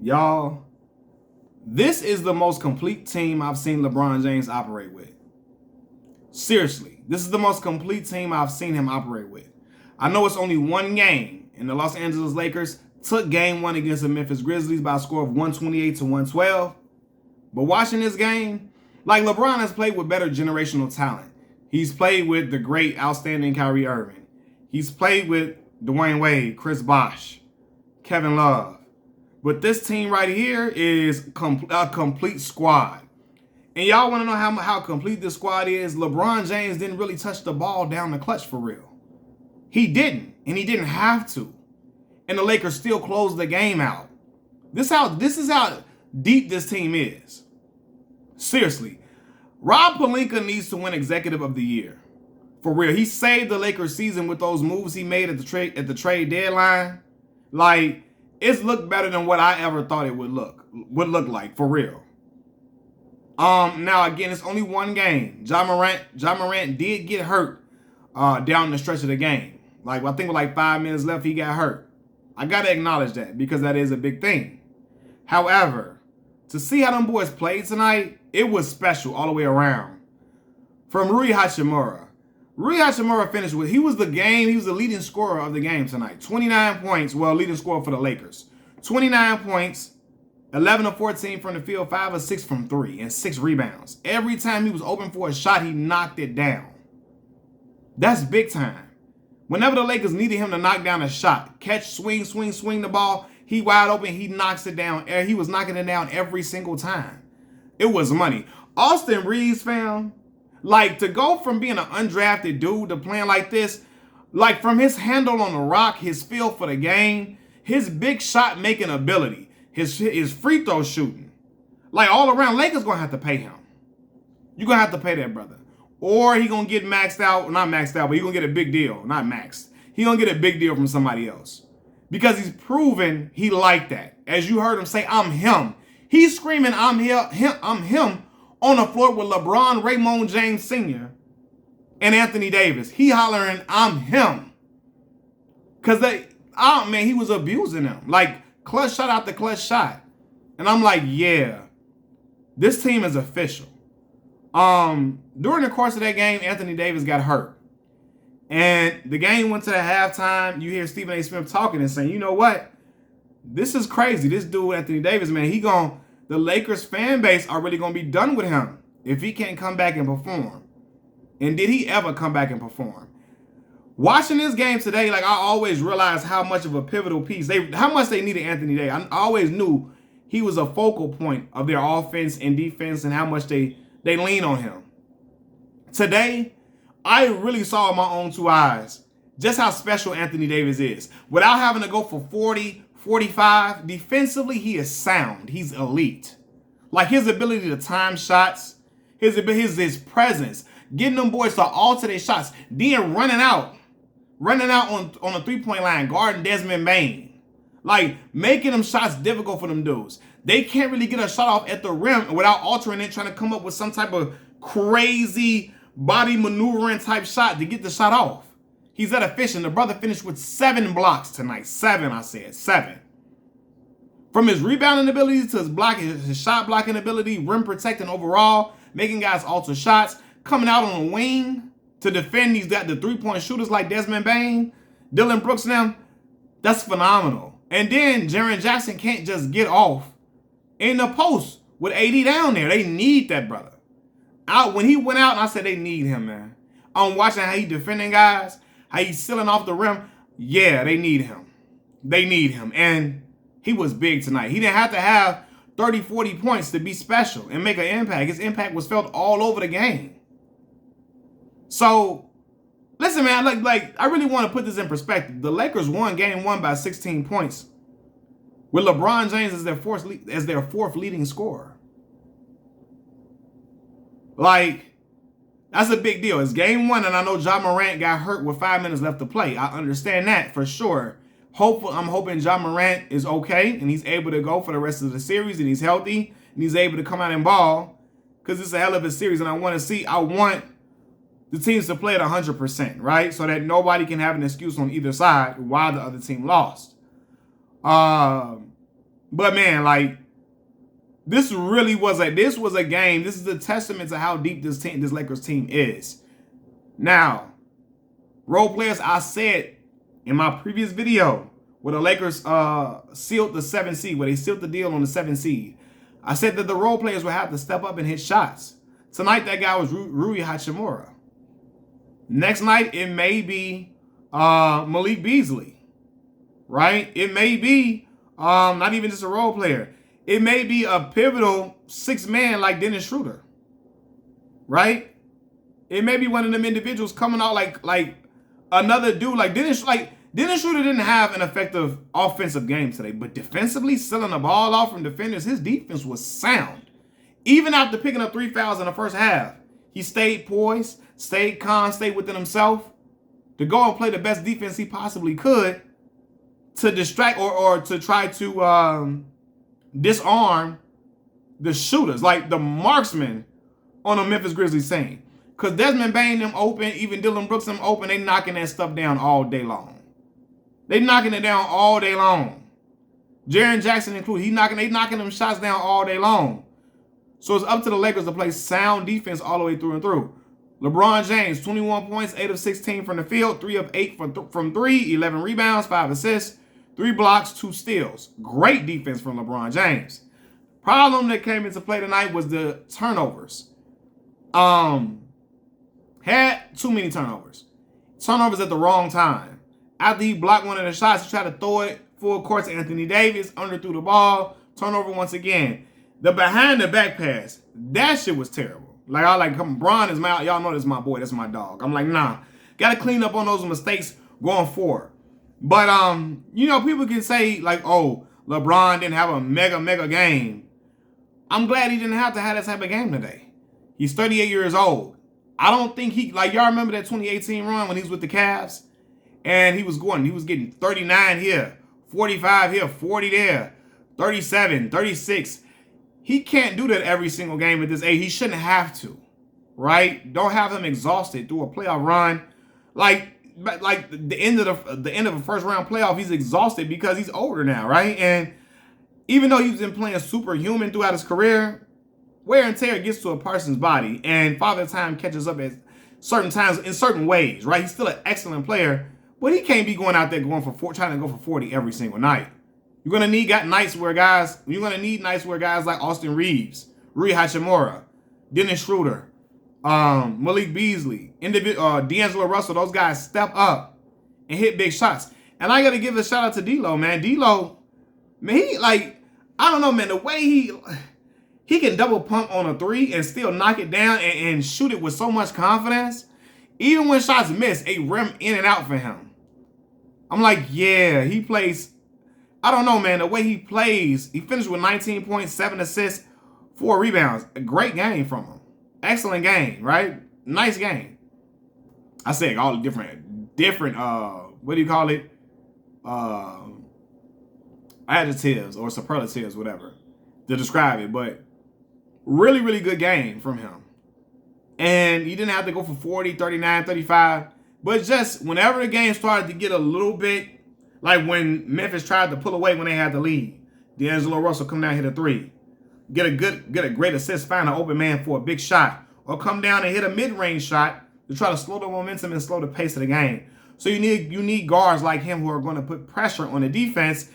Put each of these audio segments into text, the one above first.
Y'all, this is the most complete team I've seen LeBron James operate with. Seriously, this is the most complete team I've seen him operate with. I know it's only one game, and the Los Angeles Lakers took game one against the Memphis Grizzlies by a score of 128-112. But watching this game, like, LeBron has played with better generational talent. He's played with the great, outstanding Kyrie Irving. He's played with Dwayne Wade, Chris Bosh, Kevin Love. But this team right here is a complete squad. And y'all want to know how complete this squad is? LeBron James didn't really touch the ball down the clutch for real. He didn't, and he didn't have to. And the Lakers still closed the game out. This is how deep this team is. Seriously. Rob Pelinka needs to win Executive of the Year. For real. He saved the Lakers season with those moves he made at the trade deadline. Like, it's looked better than what I ever thought it would look like, for real. Now again, it's only one game. Ja Morant did get hurt down the stretch of the game. Like, I think with like 5 minutes left, he got hurt. I gotta acknowledge that because that is a big thing. However, to see how them boys played tonight, it was special all the way around. From Rui Hachimura. Rui Hachimura finished with, he was the leading scorer of the game tonight. 29 points, well, leading scorer for the Lakers. 29 points, 11 of 14 from the field, 5 of 6 from 3, and 6 rebounds. Every time he was open for a shot, he knocked it down. That's big time. Whenever the Lakers needed him to knock down a shot, catch, swing the ball, he wide open, he knocks it down. He was knocking it down every single time. It was money. Austin Reeves, fam, like, to go from being an undrafted dude to playing like this, like, from his handle on the rock, his feel for the game, his big shot making ability, his free throw shooting, like, all around, Lakers gonna have to pay him. You're gonna have to pay that brother. Or he gonna get maxed out, not maxed out, but he gonna get a big deal, not maxed. He gonna get a big deal from somebody else. Because he's proven he like that. As you heard him say, I'm him. He's screaming, I'm him on the floor with LeBron, Raymond James Sr. and Anthony Davis. He hollering, I'm him. Because he was abusing them. Like, clutch shot after clutch shot. And I'm like, yeah, this team is official. During the course of that game, Anthony Davis got hurt. And the game went to the halftime. You hear Stephen A. Smith talking and saying, you know what? This is crazy. This dude, Anthony Davis, man, the Lakers fan base are really going to be done with him if he can't come back and perform. And did he ever come back and perform? Watching this game today, like, I always realized how much of a pivotal piece, how much they needed Anthony Davis. I always knew he was a focal point of their offense and defense and how much they lean on him. Today, I really saw with my own 2 eyes just how special Anthony Davis is. Without having to go for 40, 45, defensively, he is sound. He's elite. Like, his ability to time shots, his presence, getting them boys to alter their shots, then running out on a three-point line, guarding Desmond Bane. Like, making them shots difficult for them dudes. They can't really get a shot off at the rim without altering it, trying to come up with some type of crazy body maneuvering type shot to get the shot off. He's that efficient. The brother finished with 7 blocks tonight. 7, I said. 7. From his rebounding ability to his shot blocking ability, rim protecting overall, making guys alter shots, coming out on a wing to defend the 3-point shooters like Desmond Bane, Dylan Brooks and them. That's phenomenal. And then Jaren Jackson can't just get off in the post with AD down there. They need that brother. When he went out, and I said they need him, man. I'm watching how he defending guys, how he's sealing off the rim. Yeah, they need him. They need him. And he was big tonight. He didn't have to have 30, 40 points to be special and make an impact. His impact was felt all over the game. So, listen, man, like I really want to put this in perspective. The Lakers won game 1 by 16 points with LeBron James as their fourth leading scorer. Like, that's a big deal. It's game 1, and I know Ja Morant got hurt with 5 minutes left to play. I understand that for sure. I'm hoping Ja Morant is okay, and he's able to go for the rest of the series, and he's healthy, and he's able to come out and ball, because it's a hell of a series, and I want the teams to play at 100%, right? So that nobody can have an excuse on either side why the other team lost. But man, like, this was a game. This is a testament to how deep this Lakers team is. Now, role players, I said in my previous video where the Lakers sealed the 7th seed, where they sealed the deal on the 7th seed. I said that the role players would have to step up and hit shots. Tonight, that guy was Rui Hachimura. Next night, it may be Malik Beasley, right? It may be not even just a role player. It may be a pivotal 6-man like Dennis Schroeder, right? It may be one of them individuals coming out like another dude like Dennis. Like Dennis Schroeder didn't have an effective offensive game today, but defensively, selling the ball off from defenders, his defense was sound. Even after picking up 3 fouls in the first half, he stayed poised, stayed calm, stayed within himself to go and play the best defense he possibly could to distract or to try to disarm the shooters, like the marksmen on the Memphis Grizzlies team. Because Desmond Bane them open, even Dillon Brooks them open, they knocking that stuff down all day long. They knocking it down all day long. Jaren Jackson included, they knocking them shots down all day long. So it's up to the Lakers to play sound defense all the way through and through. LeBron James, 21 points, 8 of 16 from the field, 3 of 8 from 3, 11 rebounds, 5 assists, 3 blocks, 2 steals. Great defense from LeBron James. Problem that came into play tonight was the turnovers. Had too many turnovers. Turnovers at the wrong time. After he blocked one of the shots, he tried to throw it full court to Anthony Davis, underthrew the ball, turnover once again. The behind the back pass, that shit was terrible. Like, Bron is my, y'all know this is my boy, that's my dog. I'm like, nah, gotta clean up on those mistakes going forward. But, people can say, like, oh, LeBron didn't have a mega game. I'm glad he didn't have to have that type of game today. He's 38 years old. I don't think y'all remember that 2018 run when he was with the Cavs? And he was getting 39 here, 45 here, 40 there, 37, 36. He can't do that every single game at this age. He shouldn't have to, right? Don't have him exhausted through a playoff run. Like the end of a first round playoff, he's exhausted because he's older now, right? And even though he's been playing superhuman throughout his career, wear and tear gets to a person's body, and Father Time catches up at certain times in certain ways, right? He's still an excellent player, but he can't be going out there trying to go for 40 every single night. You're gonna need nights where guys like Austin Reeves, Rui Hachimura, Dennis Schroeder, Malik Beasley, D'Angelo Russell, those guys step up and hit big shots. And I gotta give a shout out to D'Lo, man. D'Lo, man, I don't know, man, the way he can double pump on a 3 and still knock it down and shoot it with so much confidence. Even when shots miss, a rim in and out for him. I'm like, yeah, he plays. I don't know, man. The way he plays, he finished with 19 points, 7 assists, 4 rebounds. A great game from him. Excellent game, right? Nice game. I say all the different, what do you call it? Adjectives or superlatives, whatever, to describe it. But really, really good game from him. And he didn't have to go for 40, 39, 35. But just whenever the game started to get a little bit, like when Memphis tried to pull away when they had the lead, D'Angelo Russell come down and hit a 3. Get a great assist, find an open man for a big shot, or come down and hit a mid-range shot to try to slow the momentum and slow the pace of the game. So you need guards like him who are going to put pressure on the defense.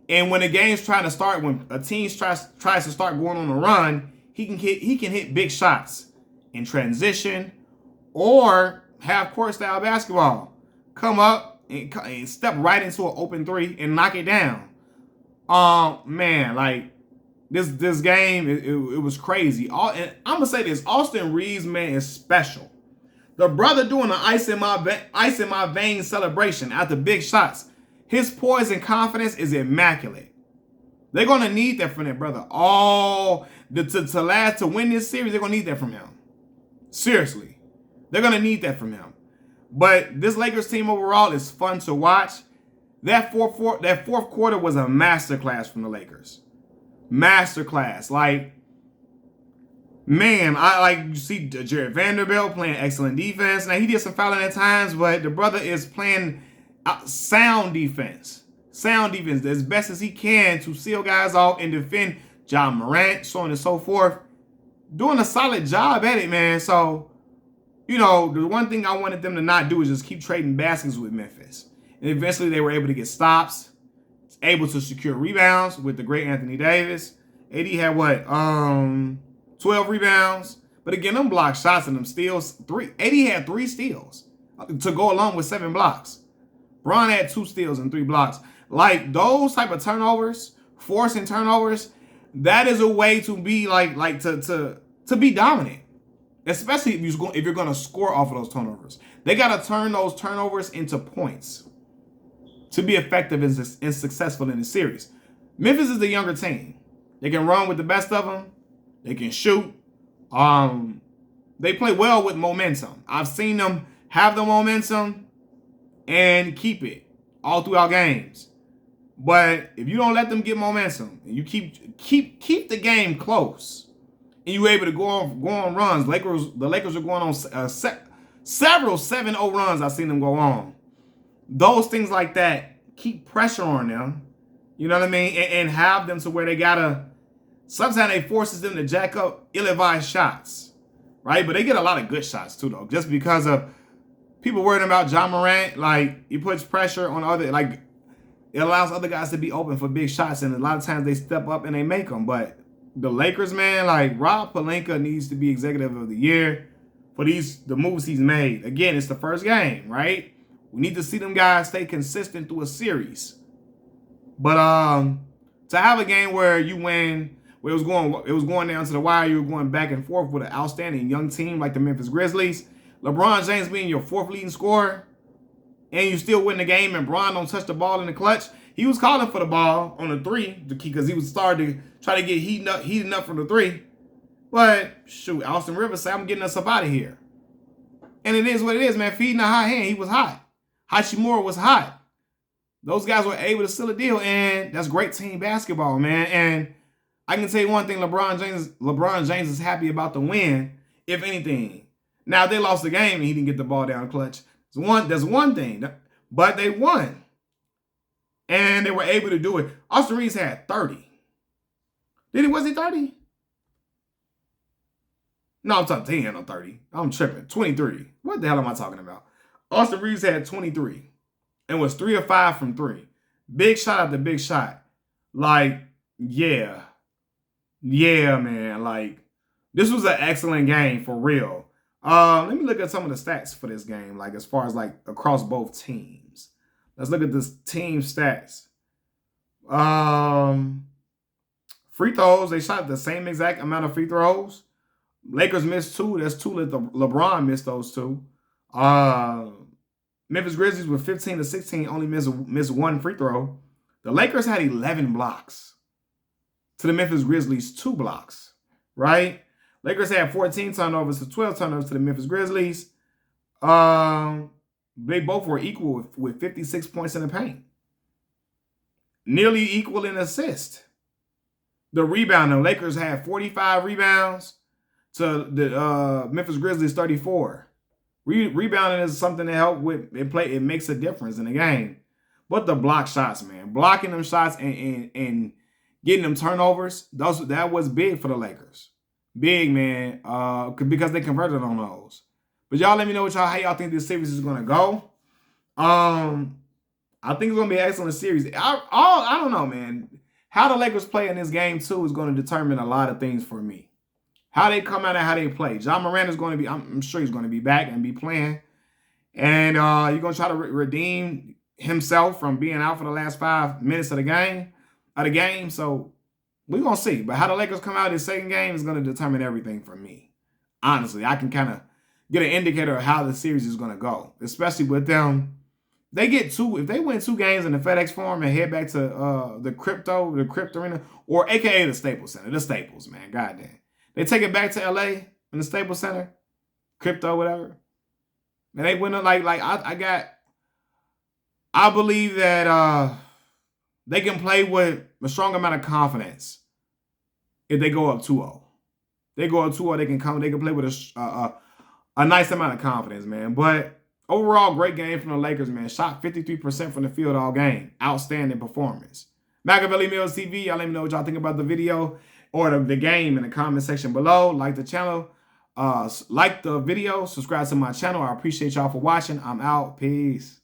And when the game's trying to start, when a team tries to start going on a run, he can hit big shots in transition or half-court style basketball. Come up and step right into an open 3 and knock it down. Man, like this game, it was crazy. And I'm gonna say this: Austin Reeves, man, is special. The brother doing the ice in my vein celebration after big shots. His poise and confidence is immaculate. They're gonna need that from their brother. To win this series, they're gonna need that from him. Seriously, they're gonna need that from him. But this Lakers team overall is fun to watch. That fourth quarter was a masterclass from the Lakers. Masterclass. Like, man, you see Jared Vanderbilt playing excellent defense. Now, he did some fouling at times, but the brother is playing sound defense. sound defense as best as he can to seal guys off and defend John Morant, so on and so forth. Doing a solid job at it, man. So, the one thing I wanted them to not do is just keep trading baskets with Memphis. And eventually they were able to get stops, able to secure rebounds with the great Anthony Davis. AD had 12 rebounds. But again, them block shots and them steals, AD had 3 steals to go along with 7 blocks. Bron had 2 steals and 3 blocks. Like those type of turnovers, forcing turnovers, that is a way to be to be dominant. Especially if you're gonna score off of those turnovers. They gotta turn those turnovers into points to be effective and successful in the series. Memphis is the younger team. They can run with the best of them. They can shoot. They play well with momentum. I've seen them have the momentum and keep it all throughout games. But if you don't let them get momentum and you keep the game close, and you're able to go on runs, the Lakers are going on several 7-0 runs. I've seen them go on. Those things like that keep pressure on them. You know what I mean? And have them to where they gotta. Sometimes it forces them to jack up ill-advised shots, right? But they get a lot of good shots too, though, just because of people worrying about John Morant. Like, he puts pressure on it allows other guys to be open for big shots, and a lot of times they step up and they make them. But the Lakers, man, Rob Pelinka needs to be executive of the year for the moves he's made. Again, it's the first game, right? We need to see them guys stay consistent through a series. But to have a game where you win, where it was going down to the wire, you were going back and forth with an outstanding young team like the Memphis Grizzlies, LeBron James being your 4th leading scorer, and you still win the game, and Bron don't touch the ball in the clutch. He was calling for the ball on the 3 because he was starting to try to get heating up from the 3. But shoot, Austin Rivers said, I'm getting us up out of here. And it is what it is, man. Feeding a hot hand. He was hot. Hachimura was hot. Those guys were able to seal a deal, and that's great team basketball, man. And I can tell you one thing, LeBron James is happy about the win, if anything. Now, if they lost the game and he didn't get the ball down clutch, there's one thing. But they won. And they were able to do it. Austin Reeves had 30. Was he 30? No, I'm talking, he had no 30. I'm tripping. 23. What the hell am I talking about? Austin Reeves had 23 and was 3 of 5 from 3. Big shot after big shot. Yeah, man. This was an excellent game for real. Let me look at some of the stats for this game, as far as across both teams. Let's look at this team stats. Free throws, they shot the same exact amount of free throws. Lakers missed 2. That's 2 that LeBron missed those 2. Memphis Grizzlies with 15 to 16 only missed 1 free throw. The Lakers had 11 blocks to the Memphis Grizzlies 2 blocks, right? Lakers had 14 turnovers to 12 turnovers to the Memphis Grizzlies. They both were equal with 56 points in the paint. Nearly equal in assists. The rebound, the Lakers had 45 rebounds to the Memphis Grizzlies 34. Rebounding is something that help with it. It makes a difference in the game. But the block shots, man, blocking them shots and getting them turnovers, that was big for the Lakers. Big, man, because they converted on those. But y'all let me know how y'all think this series is gonna go. I think it's gonna be an excellent series. I don't know, man. How the Lakers play in this game too is going to determine a lot of things for me. How they come out and how they play. John Morant is going to be, I'm sure he's going to be back and be playing. And you're going to try to redeem himself from being out for the last 5 minutes of the game. So we're going to see. But how the Lakers come out in the second game is going to determine everything for me. Honestly, I can kind of get an indicator of how the series is going to go. Especially with them. They get 2, if they win 2 games in the FedEx Forum and head back to the Crypto Arena, or AKA the Staples Center. The Staples, man. Goddamn. They take it back to LA in the Staples Center, Crypto, whatever. And they win it I believe that they can play with a strong amount of confidence if they go up 2-0. They go up 2-0, they can play with a nice amount of confidence, man. But Overall, great game from the Lakers, man. Shot 53% from the field all game. Outstanding performance. Machiavelli Mills TV, y'all let me know what y'all think about the video or the game in the comment section below. Like the channel. Like the video. Subscribe to my channel. I appreciate y'all for watching. I'm out. Peace.